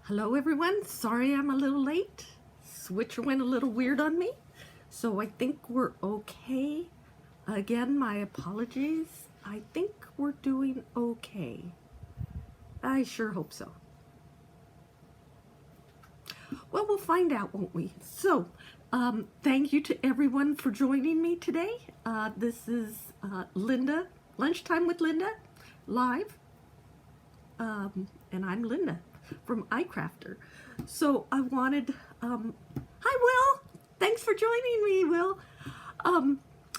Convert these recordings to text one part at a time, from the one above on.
Hello everyone, sorry I'm a little late. Switcher went a little weird on me, so I think we're okay. Again, my apologies. I think we're doing okay. I sure hope so. Well, we'll find out, won't we? So, thank you to everyone for joining me today. This is Lynda, Lunchtime with Lynda, live. And I'm Lynda from icrafter. So I wanted, hi Will, thanks for joining me, Will.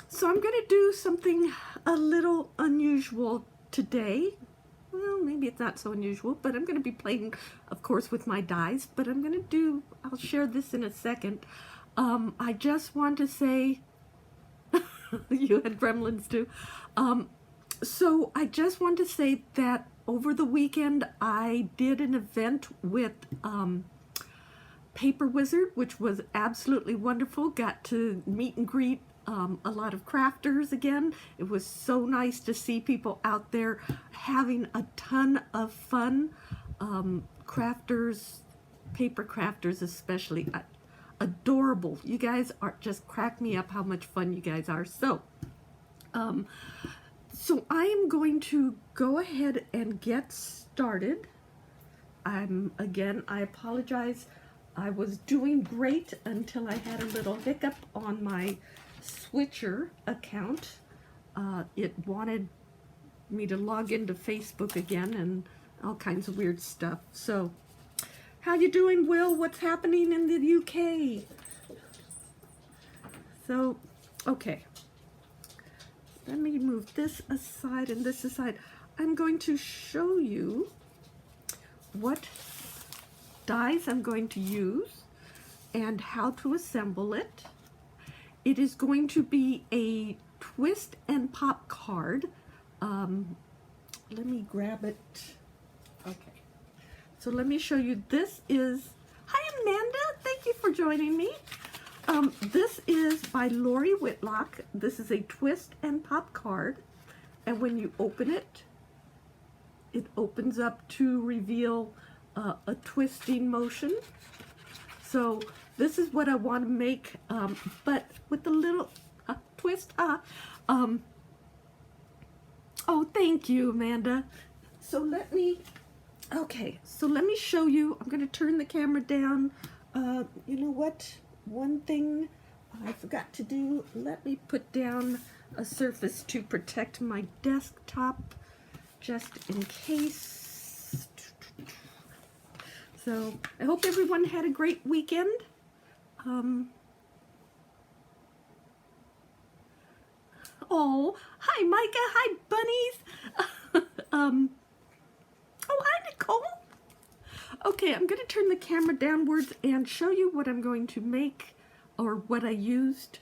So I'm gonna do something a little unusual today. Well, maybe it's not so unusual, but I'm gonna be playing, of course, with my dies, but I'll share this in a second. I just want to say, you had gremlins too. So I just want to say that over the weekend, I did an event with Paper Wizard, which was absolutely wonderful. Got to meet and greet a lot of crafters again. It was so nice to see people out there having a ton of fun. Crafters, paper crafters especially, adorable. You guys are just crack me up how much fun you guys are. So I am going to go ahead and get started. I apologize. I was doing great until I had a little hiccup on my Switcher account. It wanted me to log into Facebook again and all kinds of weird stuff. So, how you doing, Will? What's happening in the UK? So, okay. Let me move this aside and this aside. I'm going to show you what dies I'm going to use and how to assemble it. It is going to be a twist and pop card. Let me grab it. Okay. So let me show you. This is, hi Amanda, thank you for joining me. This is by Whitlock. This is a twist and pop card, and when you open it, it opens up to reveal a twisting motion. So this is what I want to make, but with a little twist. Oh, thank you, Amanda. So let me show you. I'm going to turn the camera down. You know what? One thing I forgot to do, let me put down a surface to protect my desktop just in case. So I hope everyone had a great weekend. Oh, hi Micah, hi bunnies. Oh, hi Nicole. Okay, I'm going to turn the camera downwards and show you what I'm going to make, or what I used.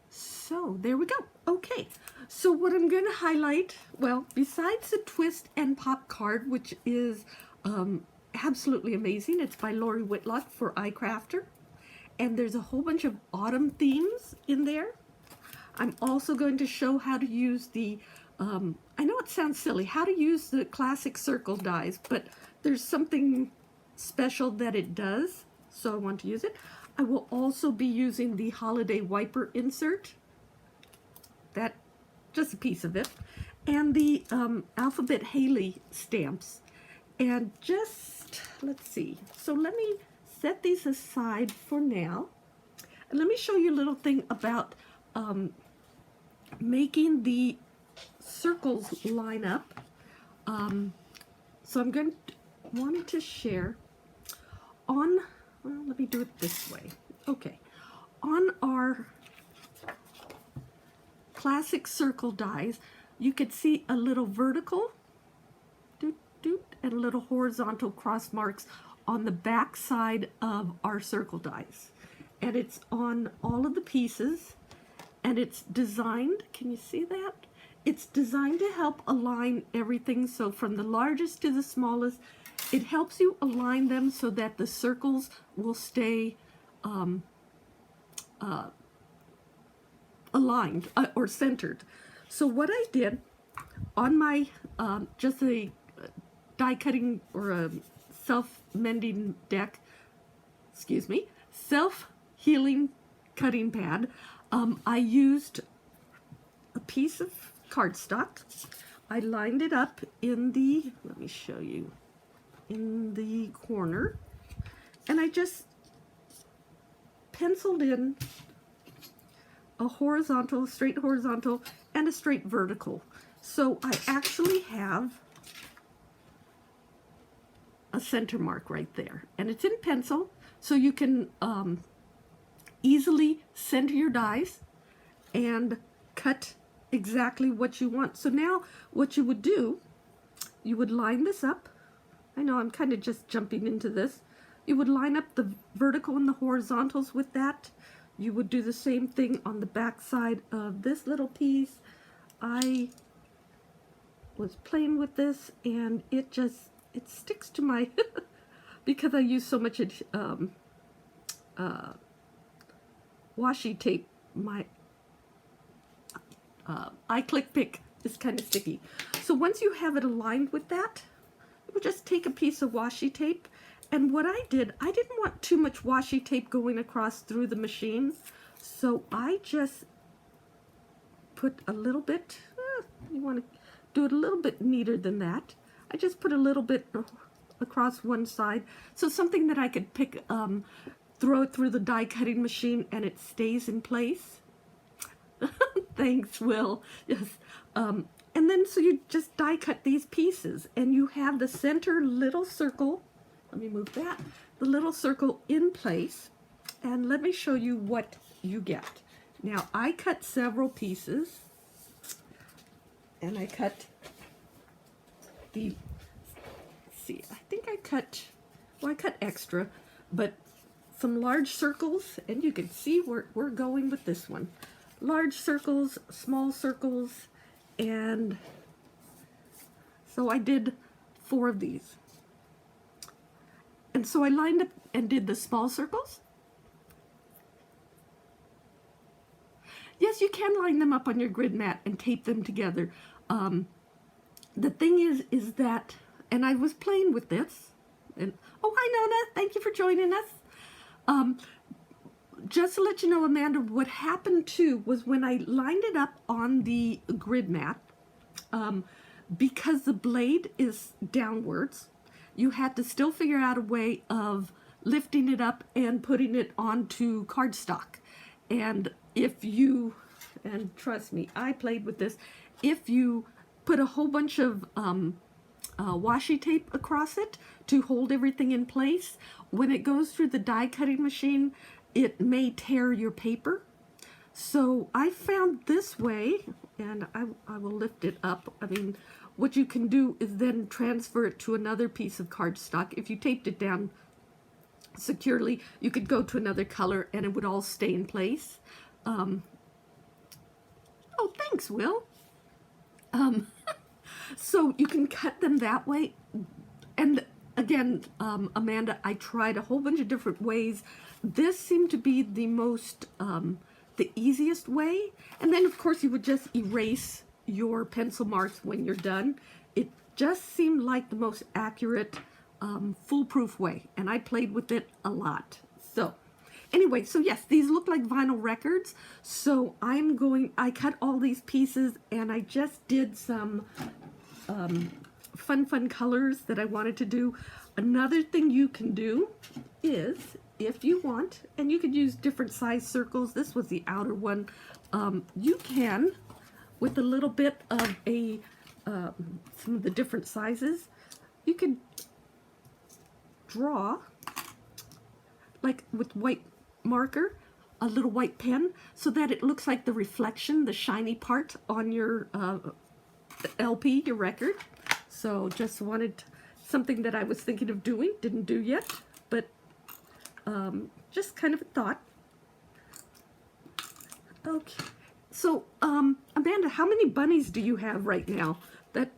So there we go. Okay, so what I'm going to highlight, well, besides the twist and pop card, which is absolutely amazing. It's by Whitlock for icrafter, and there's a whole bunch of autumn themes in there. I'm also going to show how to use the I know it sounds silly, how to use the classic circle dies, but there's something special that it does, so I want to use it. I will also be using the holiday wiper insert, that just a piece of it, and the alphabet Haley stamps. And just, let's see, so let me set these aside for now, and let me show you a little thing about making the circles line up. So I'm wanting to share on, well, let me do it this way. Okay, on our classic circle dies, you could see a little vertical doot, doot, and a little horizontal cross marks on the back side of our circle dies, and it's on all of the pieces, and it's designed, can you see that? It's designed to help align everything, so from the largest to the smallest, it helps you align them so that the circles will stay aligned or centered. So what I did on my just a die cutting or a self-mending deck, excuse me, self-healing cutting pad, I used a piece of cardstock. I lined it up in the, let me show you, in the corner, and I just penciled in a horizontal, straight horizontal, and a straight vertical. So I actually have a center mark right there, and it's in pencil, so you can easily center your dies and cut exactly what you want. So now what you would do, you would line this up. I know I'm kind of just jumping into this. You would line up the vertical and the horizontals with that. You would do the same thing on the back side of this little piece. I was playing with this and it sticks to my because I use so much washi tape. My iClick pick is kind of sticky. So once you have it aligned with that, you would just take a piece of washi tape. And what I didn't want too much washi tape going across through the machine, so I just put a little bit, you want to do it a little bit neater than that. I just put a little bit across one side, so something that I could pick, throw it through the die cutting machine and it stays in place. Thanks, Will. Yes. And then so you just die cut these pieces and you have the center little circle. Let me move that. The little circle in place, and let me show you what you get. Now, I cut several pieces, and I cut the, let's see, I think I cut, well, I cut extra, but some large circles, and you can see where we're going with this one. Large circles, small circles, and so I did 4 of these. And so I lined up and did the small circles. Yes, you can line them up on your grid mat and tape them together. The thing is that, and I was playing with this, and oh, hi Nona, thank you for joining us. Just to let you know, Amanda, what happened too was when I lined it up on the grid mat, because the blade is downwards, you had to still figure out a way of lifting it up and putting it onto cardstock. And if you, and trust me, I played with this, if you put a whole bunch of washi tape across it to hold everything in place, when it goes through the die cutting machine, it may tear your paper. So I found this way, and I will lift it up. I mean, what you can do is then transfer it to another piece of cardstock. If you taped it down securely, you could go to another color and it would all stay in place. Oh, thanks, Will. So you can cut them that way. And again, Amanda, I tried a whole bunch of different ways. This seemed to be the most, the easiest way. And then, of course, you would just erase your pencil marks when you're done. It just seemed like the most accurate, foolproof way, and I played with it a lot. So anyway, so yes, these look like vinyl records. So I cut all these pieces and I just did some fun colors that I wanted to do. Another thing you can do is, if you want, and you could use different size circles, this was the outer one, you can, with a little bit of some of the different sizes, you could draw, like with white marker, a little white pen, so that it looks like the reflection, the shiny part on your LP, your record. So just wanted something that I was thinking of doing, didn't do yet, but just kind of a thought. Okay. So, Amanda, how many bunnies do you have right now? That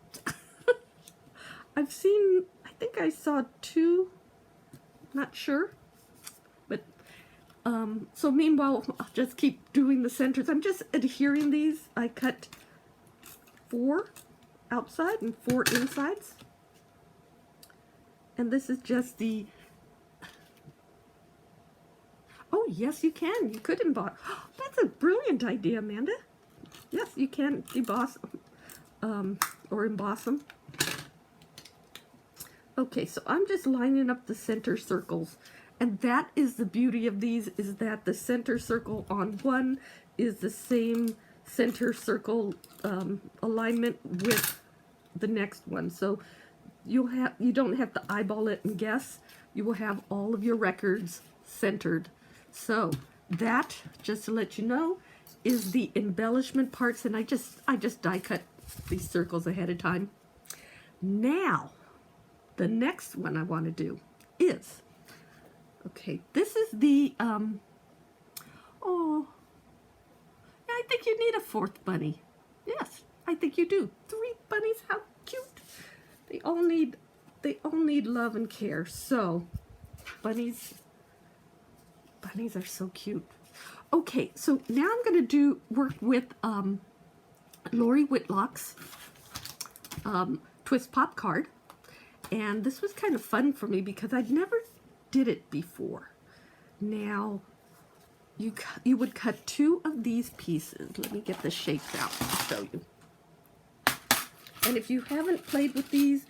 I've seen, I think I saw 2, not sure. But, so meanwhile, I'll just keep doing the centers. I'm just adhering these. I cut 4 outside and 4 insides. And this is just the, oh yes, you can. You could emboss. That's a brilliant idea, Amanda. Yes, you can deboss or emboss them. Okay, so I'm just lining up the center circles. And that is the beauty of these, is that the center circle on one is the same center circle alignment with the next one. So you don't have to eyeball it and guess. You will have all of your records centered. So that, just to let you know, is the embellishment parts, and I just die cut these circles ahead of time. Now, the next one I want to do is, okay, this is the, oh, I think you need a fourth bunny. Yes, I think you do. 3 bunnies, how cute. They all need love and care. So, bunnies are so cute. Okay, so now I'm going to work with Lori Whitlock's Twist Pop card. And this was kind of fun for me because I'd never did it before. Now, you would cut 2 of these pieces. Let me get this shaped out to show you. And if you haven't played with these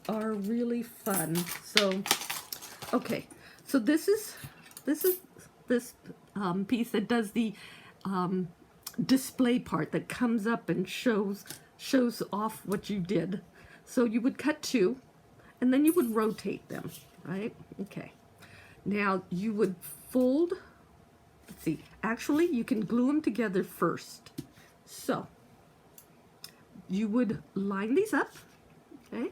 are really fun. So, okay, so this is this piece that does the display part that comes up and shows off what you did. So you would cut 2, and then you would rotate them, right? Okay. Now you would fold, let's see, actually you can glue them together first. So you would line these up, okay?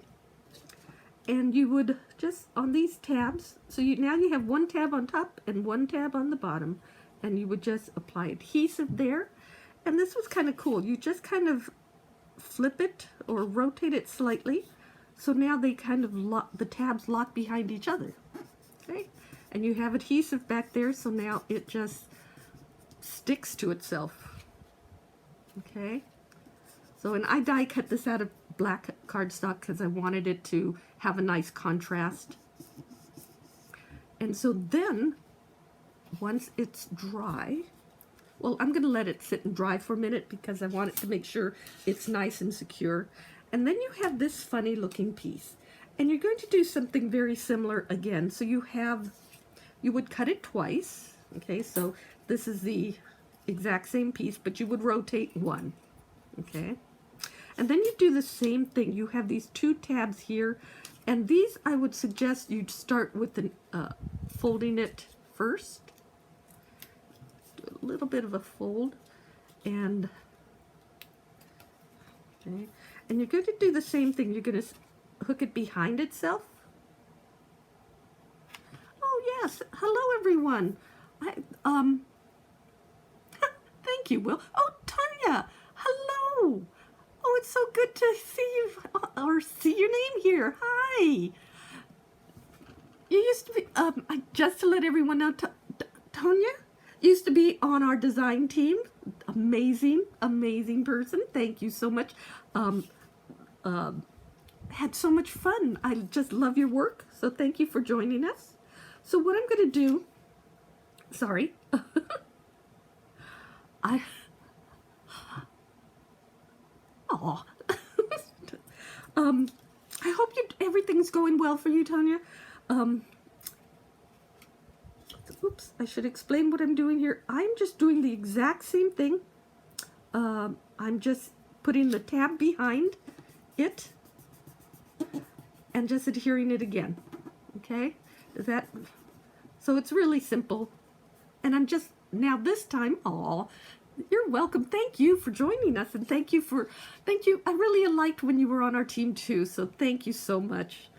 And you would just, on these tabs, so now you have 1 tab on top and 1 tab on the bottom, and you would just apply adhesive there. And this was kind of cool. You just kind of flip it or rotate it slightly, so now they kind of the tabs lock behind each other, okay? And you have adhesive back there, so now it just sticks to itself, okay? So, and I die cut this out of black cardstock because I wanted it to have a nice contrast. And so then, once it's dry, well, I'm going to let it sit and dry for a minute because I want it to make sure it's nice and secure. And then you have this funny looking piece. And you're going to do something very similar again. So you would cut it twice. Okay, so this is the exact same piece, but you would rotate 1. Okay. And then you do the same thing. You have these 2 tabs here. And these, I would suggest you start with folding it first. A little bit of a fold, and okay, and you're going to do the same thing. You're going to hook it behind itself. Oh yes, hello everyone. Thank you, Will. Oh, Tanya, hello. Oh, it's so good to see you, or see your name here. Hi. You used to be, just to let everyone know, Tanya used to be on our design team. Amazing, amazing person. Thank you so much. Had so much fun. I just love your work. So thank you for joining us. So what I'm going to do, sorry. I hope everything's going well for you, Tanya. Oops, I should explain what I'm doing here. I'm just doing the exact same thing. I'm just putting the tab behind it and just adhering it again. Okay? So it's really simple. And I'm just, now this time, you're welcome. Thank you for joining us, and thank you. I really liked when you were on our team too, so thank you so much.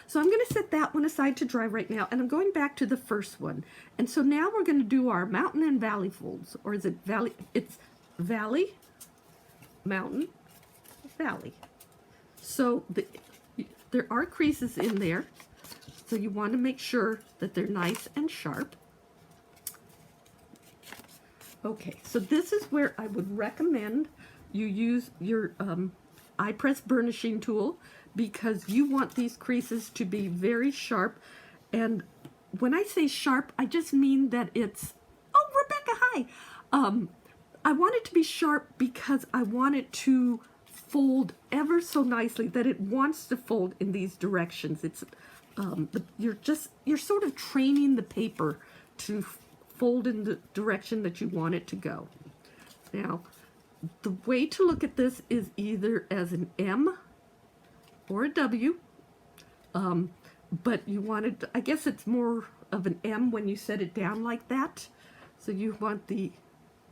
So I'm going to set that one aside to dry right now, and I'm going back to the first one. And so now we're going to do our mountain and valley folds, or is it valley? It's valley, mountain, valley. So there are creases in there, so you want to make sure that they're nice and sharp. Okay, so this is where I would recommend you use your I press burnishing tool because you want these creases to be very sharp. And when I say sharp, I just mean that it's, oh, Rebecca, hi. I want it to be sharp because I want it to fold ever so nicely, that it wants to fold in these directions. It's you're sort of training the paper to fold in the direction that you want it to go. Now, the way to look at this is either as an M or a W, but you wanted, I guess it's more of an M when you set it down like that. So you want the,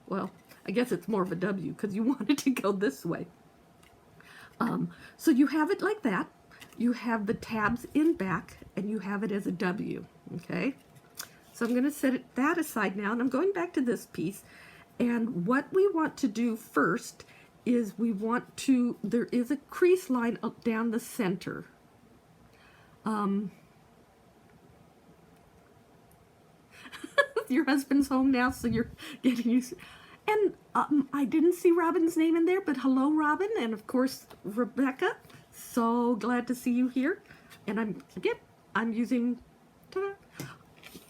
well, I guess it's more of a W because you want it to go this way. So you have it like that. You have the tabs in back, and you have it as a W, okay? So I'm going to set that aside now, and I'm going back to this piece. And what we want to do first is we want to, there is a crease line up down the center. Your husband's home now, so you're getting used to, and I didn't see Robin's name in there, but hello, Robin, and of course, Rebecca. So glad to see you here. And I'm using, ta-da.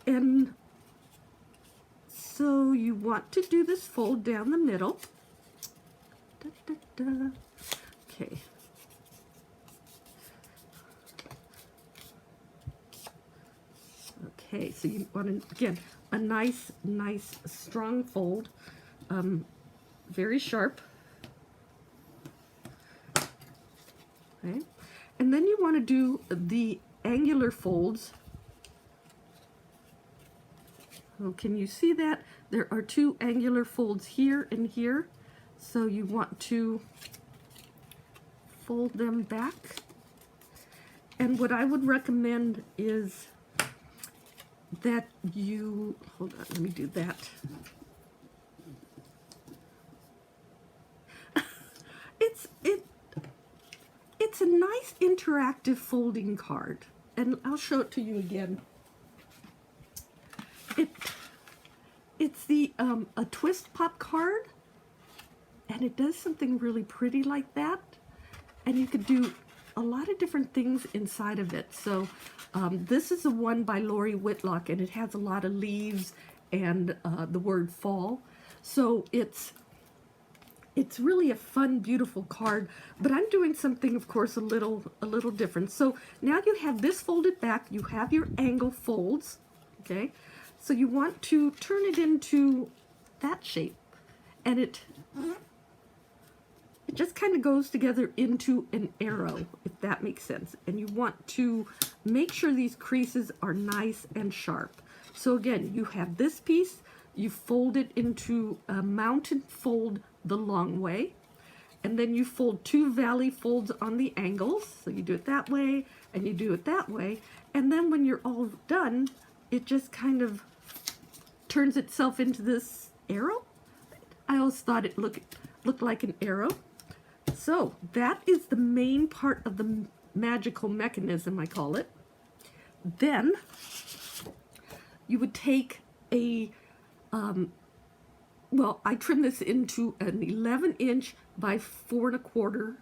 And so you want to do this fold down the middle. Da, da, da. Okay. Okay, so you want to, again, a nice, strong fold. Very sharp. Okay. And then you want to do the angular folds. Oh, can you see that? There are two angular folds here and here. So you want to fold them back. And what I would recommend is that you, hold on, let me do that. It's a nice interactive folding card, and I'll show it to you again. It's the a twist pop card, and it does something really pretty like that, and you could do a lot of different things inside of it. So this is a one by Whitlock, and it has a lot of leaves and the word fall. So it's really a fun, beautiful card, but I'm doing something, of course, a little different. So now you have this folded back, you have your angle folds, okay? So you want to turn it into that shape, and it just kind of goes together into an arrow, if that makes sense. And you want to make sure these creases are nice and sharp. So again, you have this piece, you fold it into a mounted fold the long way, and then you fold two valley folds on the angles. So you do it that way, and you do it that way, and then when you're all done, it just kind of turns itself into this arrow. I always thought it looked like an arrow. So that is the main part of the magical mechanism, I call it. Then you would take a well, I trim this into an 11-inch by 4 1/4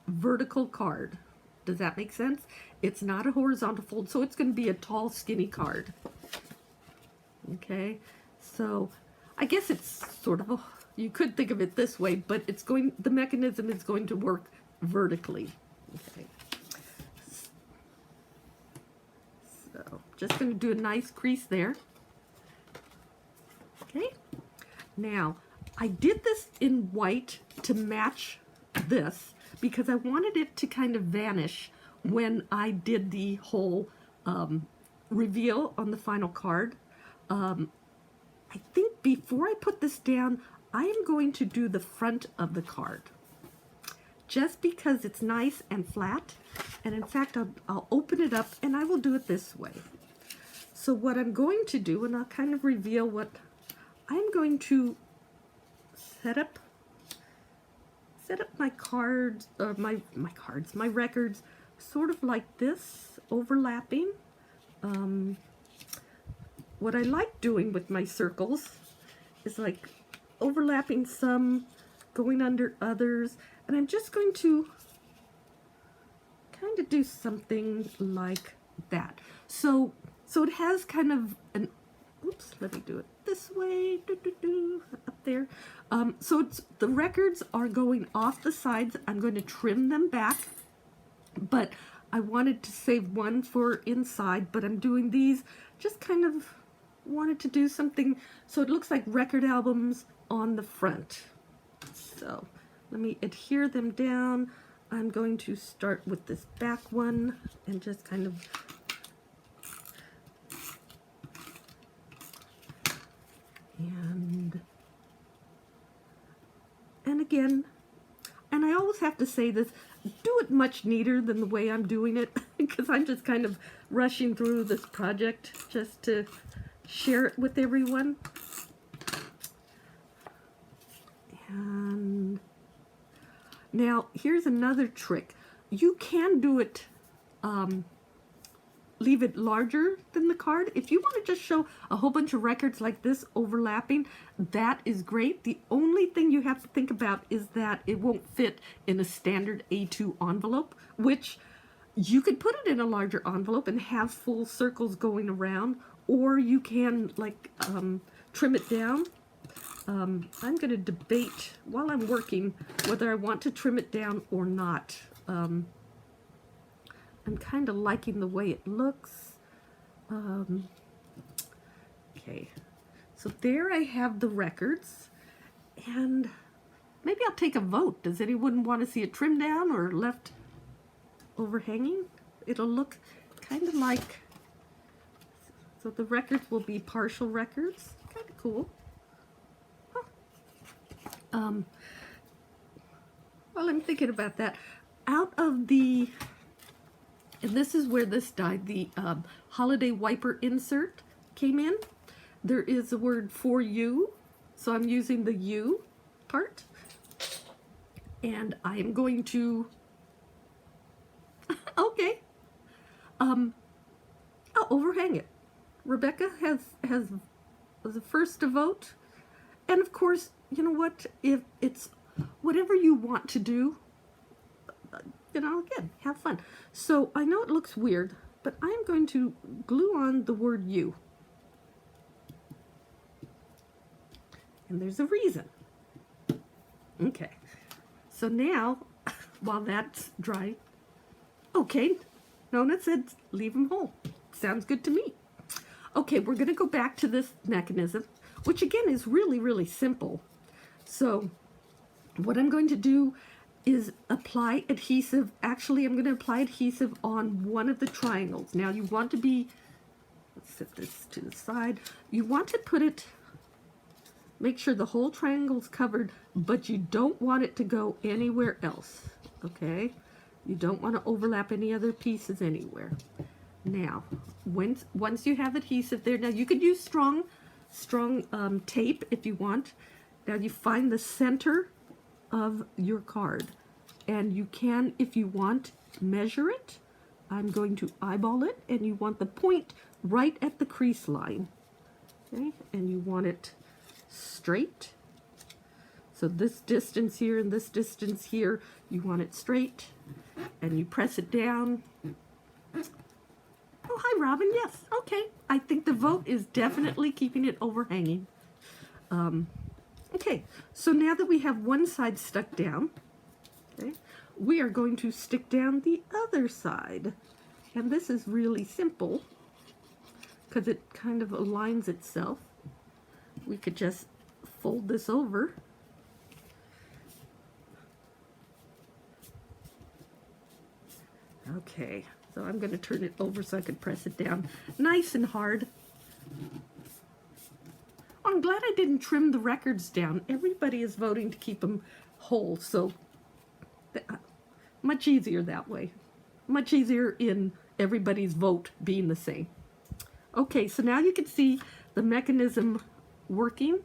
vertical card. Does that make sense? It's not a horizontal fold, so it's going to be a tall, skinny card. Okay, so I guess it's sort of a, you could think of it this way, but it's going, the mechanism is going to work vertically. Okay, so just going to do a nice crease there. Okay. Now, I did this in white to match this because I wanted it to kind of vanish when I did the whole reveal on the final card. I think before I put this down, I am going to do the front of the card just because it's nice and flat. And in fact, I'll open it up and I will do it this way. So what I'm going to do, and I'll kind of reveal what I'm going to set up my cards, my records, sort of like this, overlapping. What I like doing with my circles is like overlapping some, going under others, And I'm just going to kind of do something like that. So it has kind of an, oops, let me do it this way, up there. So the records are going off the sides. I'm going to trim them back, but I wanted to save one for inside, but I'm doing these, just kind of wanted to do something so it looks like record albums on the front. So let me adhere them down. I'm going to start with this back one and just kind of and again, and I always have to say this, do it much neater than the way I'm doing it, because I'm just kind of rushing through this project just to share it with everyone. And now here's another trick. You can do it, leave it larger than the card. If you want to just show a whole bunch of records like this overlapping, that is great. The only thing you have to think about is that it won't fit in a standard A2 envelope, which you could put it in a larger envelope and have full circles going around, or you can like trim it down. I'm going to debate while I'm working whether I want to trim it down or not. I'm kind of liking the way it looks. Okay, so there I have the records, and maybe I'll take a vote. Does anyone want to see it trimmed down or left overhanging? It'll look kind of like, so the records will be partial records. Kind of cool. Well, I'm thinking about that. Out of the, and this is where this die, the holiday wiper insert came in. There is a word for you, so I'm using the you part. And I am going to, okay, I'll overhang it. Rebecca has was the first to vote. And of course, you know what, if it's whatever you want to do, you know, again, have fun. So I know it looks weird, but I'm going to glue on the word you. And there's a reason. Okay, so now, while that's dry, okay, Nona said leave them whole. Sounds good to me. Okay, we're going to go back to this mechanism, which again is really, really simple. So what I'm going to do is apply adhesive. Actually, I'm going to apply adhesive on one of the triangles. Now you want to be, let's set this to the side. You want to put it, make sure the whole triangle's covered, but you don't want it to go anywhere else, okay? You don't want to overlap any other pieces anywhere. Now, once you have adhesive there, now you could use strong tape if you want. Now you find the center of your card, and you can, if you want, measure it. I'm going to eyeball it, and you want the point right at the crease line, okay? And you want it straight. So this distance here and this distance here, you want it straight, and you press it down. Oh, hi, Robin. Yes, okay. I think the vote is definitely keeping it overhanging. Okay, so now that we have one side stuck down, okay, we are going to stick down the other side. And this is really simple because it kind of aligns itself. We could just fold this over. Okay, so I'm going to turn it over so I can press it down nice and hard. I'm glad I didn't trim the records down. Everybody is voting to keep them whole, so much easier that way. Much easier in everybody's vote being the same. Okay, so now you can see the mechanism working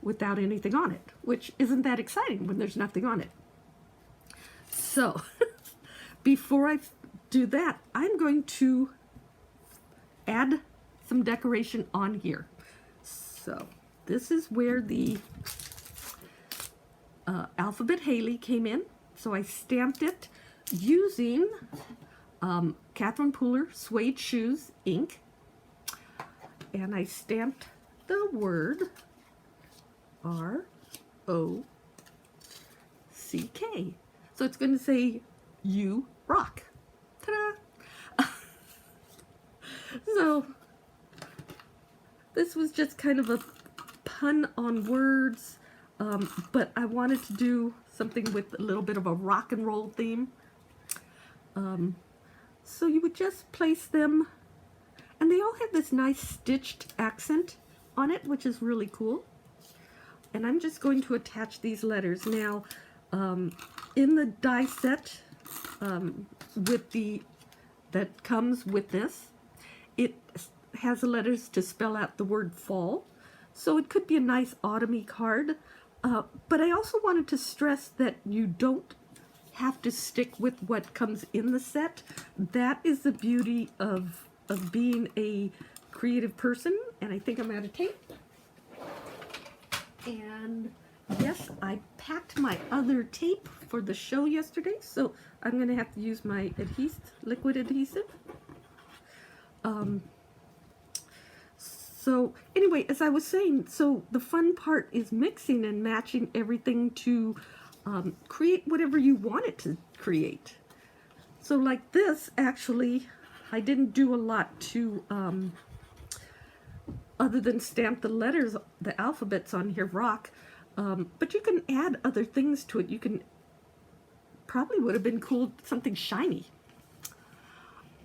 without anything on it, which isn't that exciting when there's nothing on it. So, before I do that, I'm going to add some decoration on here. So this is where the alphabet Haley came in. So I stamped it using Catherine Pooler Suede Shoes ink. And I stamped the word R-O-C-K. So it's going to say, you rock. Ta-da! So this was just kind of a pun on words, but I wanted to do something with a little bit of a rock and roll theme. So you would just place them, and they all have this nice stitched accent on it, which is really cool. And I'm just going to attach these letters. Now, in the die set that comes with this, it has the letters to spell out the word fall. So it could be a nice autumny card. But I also wanted to stress that you don't have to stick with what comes in the set. That is the beauty of being a creative person. And I think I'm out of tape. And yes, I packed my other tape for the show yesterday, so I'm going to have to use my liquid adhesive. So anyway, as I was saying, so the fun part is mixing and matching everything to create whatever you want it to create. So like this, actually, I didn't do a lot to other than stamp the letters, the alphabets on here, rock. But you can add other things to it. You can, probably would have been cool, something shiny.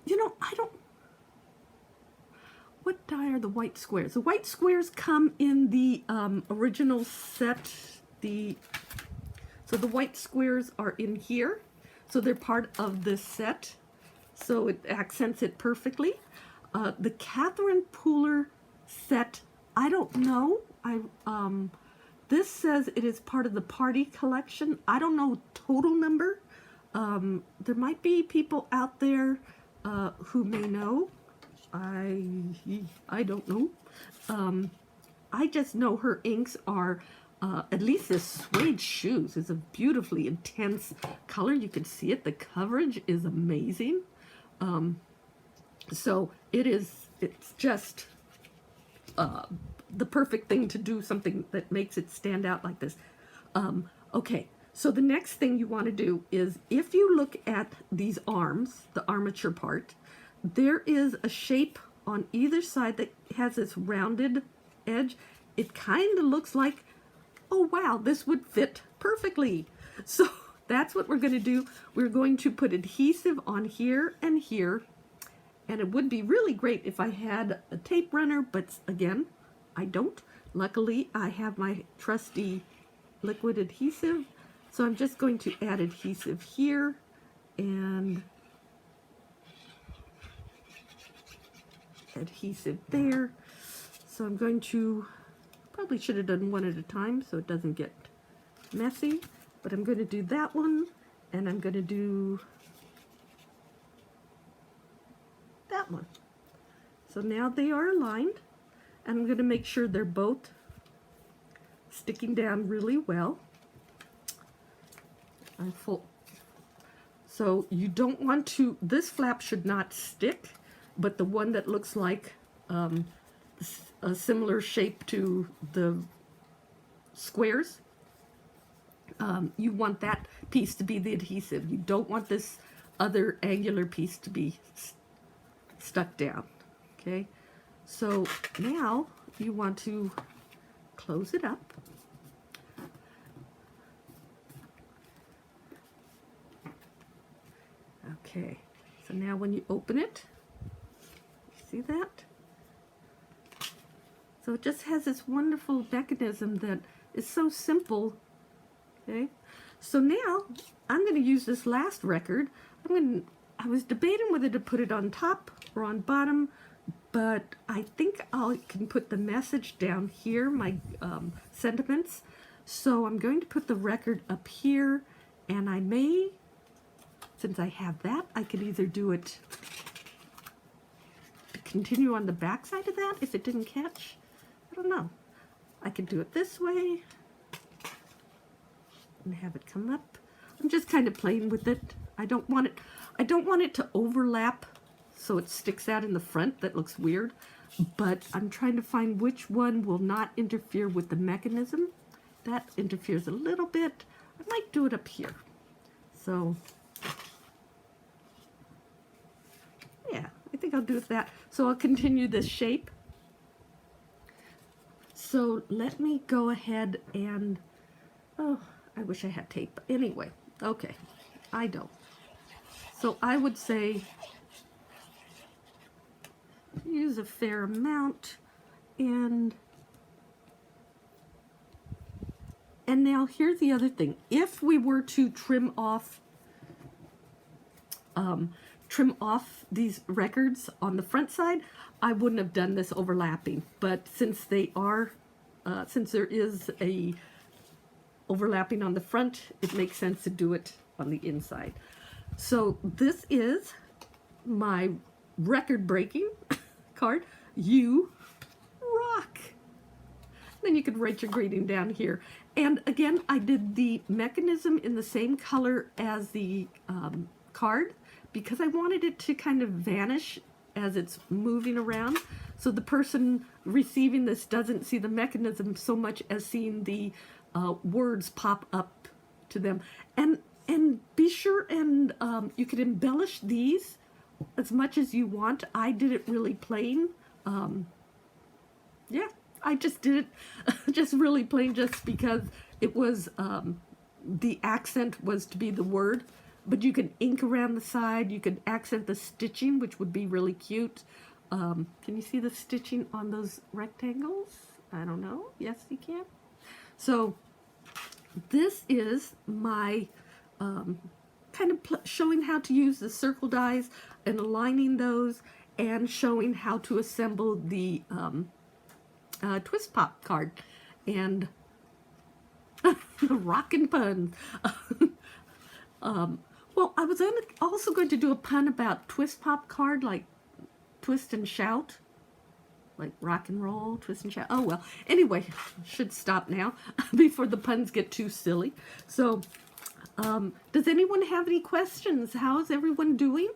You know, what die are the white squares? The white squares come in the original set. So the white squares are in here. So they're part of this set. So it accents it perfectly. The Catherine Pooler set, I don't know. This says it is part of the party collection. I don't know total number. There might be people out there who may know. I don't know. I just know her inks are, at least this Suede Shoes is a beautifully intense color. You can see it. The coverage is amazing. So it's just the perfect thing to do, something that makes it stand out like this. Okay, so the next thing you want to do is, if you look at these arms, the armature part, there is a shape on either side that has this rounded edge. It kind of looks like, oh wow, this would fit perfectly. So that's what we're going to do. We're going to put adhesive on here and here. And it would be really great if I had a tape runner, but again, I don't. Luckily, I have my trusty liquid adhesive. So I'm just going to add adhesive here and adhesive there. So I'm going to, probably should have done one at a time so it doesn't get messy, but I'm going to do that one, and I'm going to do that one. So now they are aligned, and I'm going to make sure they're both sticking down really well. So you don't want to, this flap should not stick, but the one that looks like a similar shape to the squares, you want that piece to be the adhesive. You don't want this other angular piece to be stuck down. Okay, so now you want to close it up. Okay, so now when you open it, see that? So it just has this wonderful mechanism that is so simple. Okay, so now I'm going to use this last record. I was debating whether to put it on top or on bottom, but I think I can put the message down here, my sentiments. So I'm going to put the record up here, and I may, since I have that, I could either do it, continue on the back side of that if it didn't catch. I don't know. I could do it this way and have it come up. I'm just kind of playing with it. I don't want it to overlap so it sticks out in the front. That looks weird. But I'm trying to find which one will not interfere with the mechanism. That interferes a little bit. I might do it up here. So, yeah, I think I'll do it that. So I'll continue this shape. So let me go ahead and, oh, I wish I had tape. Anyway, okay, I don't. So I would say use a fair amount, and now here's the other thing. If we were to trim off these records on the front side, I wouldn't have done this overlapping. But since they are, since there is a overlapping on the front, it makes sense to do it on the inside. So this is my record-breaking card. You rock. Then you could write your greeting down here. And again, I did the mechanism in the same color as the card because I wanted it to kind of vanish as it's moving around. So the person receiving this doesn't see the mechanism so much as seeing the words pop up to them. And be sure and you could embellish these as much as you want. I did it really plain. Yeah, I just did it just really plain just because it was, the accent was to be the word. But you can ink around the side. You could accent the stitching, which would be really cute. Can you see the stitching on those rectangles? I don't know. Yes, you can. So this is my kind of showing how to use the circle dies and aligning those and showing how to assemble the twist pop card. And rockin' puns. Well, I was also going to do a pun about twist pop card, like twist and shout, like rock and roll, twist and shout. Oh, well, anyway, should stop now before the puns get too silly. So, does anyone have any questions? How's everyone doing?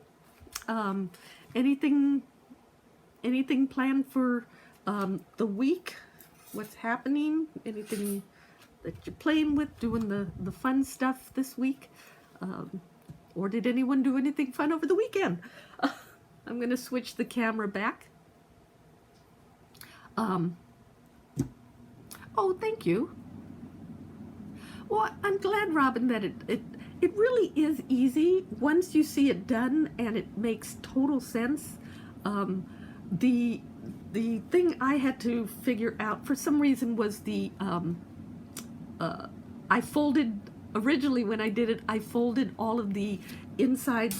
Anything planned for the week? What's happening? Anything that you're playing with, doing the fun stuff this week? Or did anyone do anything fun over the weekend? I'm going to switch the camera back. Oh, thank you. Well, I'm glad, Robin, that it really is easy once you see it done and it makes total sense. The thing I had to figure out for some reason was I folded. Originally, when I did it, I folded all of the inside,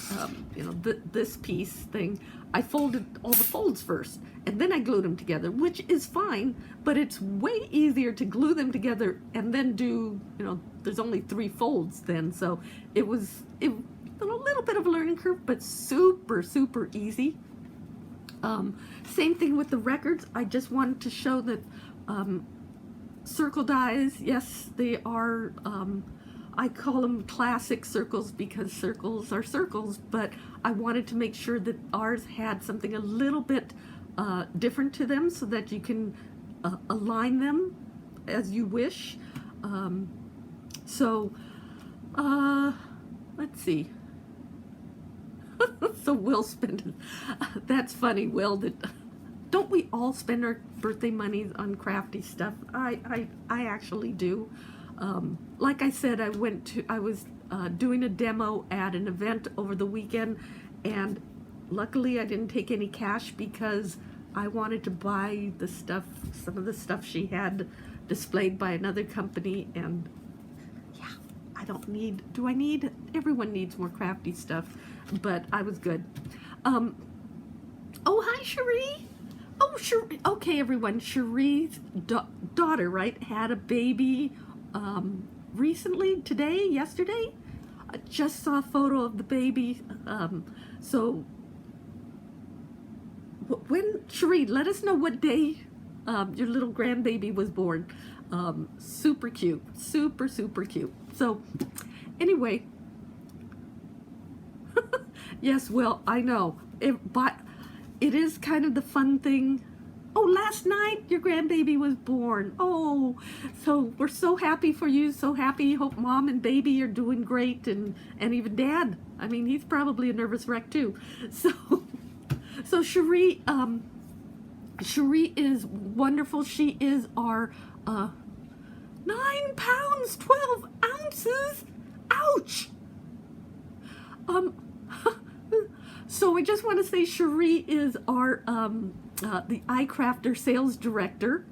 this piece thing. I folded all the folds first, and then I glued them together, which is fine, but it's way easier to glue them together and then do, there's only 3 folds then, so it was a little bit of a learning curve, but super, super easy. Same thing with the records. I just wanted to show that circle dies, yes, they are, I call them classic circles because circles are circles, but I wanted to make sure that ours had something a little bit different to them so that you can align them as you wish. Let's see. So Will spent, that's funny, Will, that don't we all spend our birthday monies on crafty stuff? I actually do. Like I said, I was doing a demo at an event over the weekend, and luckily I didn't take any cash because I wanted to buy the stuff, some of the stuff she had displayed by another company, and yeah, everyone needs more crafty stuff, but I was good. Oh, hi, Cherie. Oh, Cherie. Okay, everyone, Cherie's daughter, right, had a baby recently, yesterday. I just saw a photo of the baby. So when, Cherie, let us know what day your little grandbaby was born. Super cute, super, super cute. So Anyway, yes, well, I know, but it is kind of the fun thing. Oh, last night your grandbaby was born. Oh, so we're so happy for you, so happy. Hope mom and baby are doing great, and even dad. I mean, he's probably a nervous wreck too. So Cherie is wonderful. She is our 9 pounds 12 ounces. Ouch. So I just want to say Cherie is our the icrafter sales director.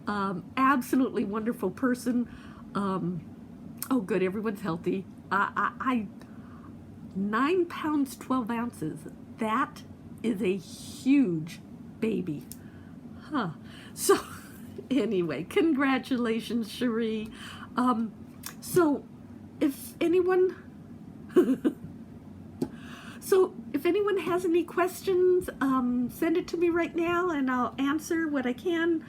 Absolutely wonderful person. Oh, good, everyone's healthy. 9 pounds 12 ounces. That is a huge baby. Huh. So anyway, congratulations, Cherie. So if anyone has any questions, send it to me right now and I'll answer what I can.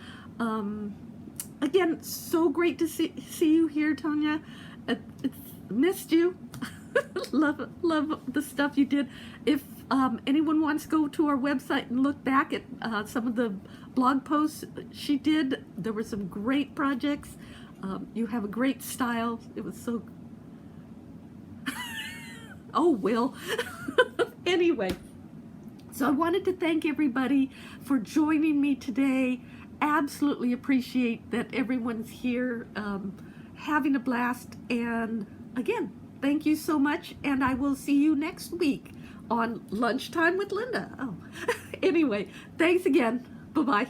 Again, so great to see you here, Tonya. It's missed you. love the stuff you did. If anyone wants to go to our website and look back at some of the blog posts she did, there were some great projects. You have a great style. It was so... Oh, Will. Anyway, so I wanted to thank everybody for joining me today. Absolutely appreciate that everyone's here, having a blast. And again, thank you so much. And I will see you next week on Lunchtime with Lynda. Oh, anyway, thanks again. Bye-bye.